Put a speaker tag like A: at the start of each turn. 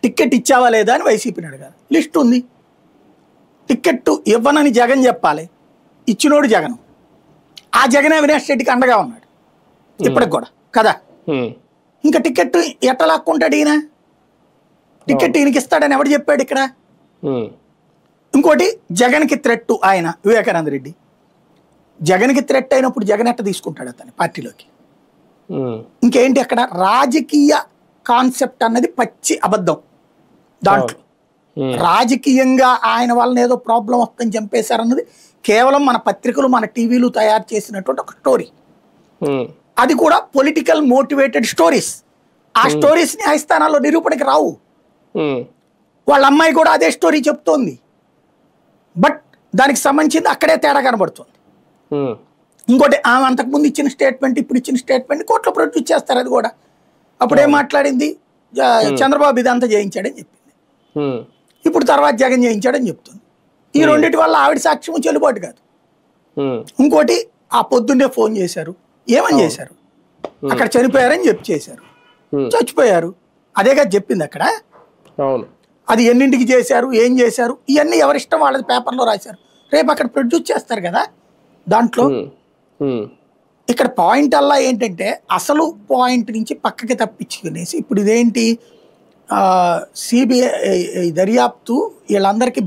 A: Ticket ఇచ్చావా లేదా అని వైసీపీని అడగాలి. లిస్ట్ ఉంది. టికెట్ ఇవ్వనని జగన్ చెప్పాలి, ఇచ్చినోడు జగన్. ఆ జగన్ అవినాష్ రెడ్డికి అండగా ఉన్నాడు ఇప్పటికి కూడా కదా. ఇంకా టికెట్ ఎట్లా లాక్కుంటాడు ఈయన? టికెట్ ఈయనకి ఇస్తాడని ఎవడు చెప్పాడు ఇక్కడ? ఇంకోటి జగన్కి థ్రెట్ ఆయన వివేకానంద రెడ్డి. జగన్కి థ్రెట్ అయినప్పుడు జగన్ ఎట్ట తీసుకుంటాడు అతని పార్టీలోకి? ఇంకేంటి అక్కడ రాజకీయ కాన్సెప్ట్ అన్నది పచ్చి అబద్ధం. దాంట్లో రాజకీయంగా ఆయన వలన ఏదో ప్రాబ్లం వస్తుందని చంపేశారన్నది కేవలం మన పత్రికలు మన టీవీలు తయారు చేసినటువంటి ఒక స్టోరీ. అది కూడా పొలిటికల్ మోటివేటెడ్ స్టోరీస్. ఆ స్టోరీస్ న్యాయస్థానాల్లో నిరూపణకి రావు. వాళ్ళ అమ్మాయి కూడా అదే స్టోరీ చెప్తోంది, బట్ దానికి సంబంధించింది అక్కడే తేడా కనబడుతుంది. ఇంకోటి ఆమె అంతకుముందు ఇచ్చిన స్టేట్మెంట్ ఇప్పుడు ఇచ్చిన స్టేట్మెంట్ కోర్టులో ప్రొడ్యూస్ చేస్తారు. అది కూడా అప్పుడేం మాట్లాడింది? చంద్రబాబు ఇదంతా చేయించాడని చెప్పింది, ఇప్పుడు తర్వాత జగన్ చేయించాడని చెప్తుంది. ఈ రెండింటి వల్ల ఆవిడ సాక్ష్యం చెల్లుబాటు కాదు. ఇంకోటి ఆ పొద్దున్నే ఫోన్ చేశారు, ఏమని చేశారు? అక్కడ చనిపోయారని చెప్పి చేశారు, చచ్చిపోయారు అదేగా చెప్పింది అక్కడ. అది ఎన్నింటికి చేశారు, ఏం చేశారు, ఇవన్నీ ఎవరిష్టం వాళ్ళది పేపర్లో రాశారు. రేపు అక్కడ ప్రొడ్యూస్ చేస్తారు కదా దాంట్లో. ఇక్కడ పాయింట్ అలా ఏంటంటే అసలు పాయింట్ నుంచి పక్కకి తప్పించుకునేసి ఇప్పుడు ఇదేంటి సిబిఐ దర్యాప్తు వీళ్ళందరికీ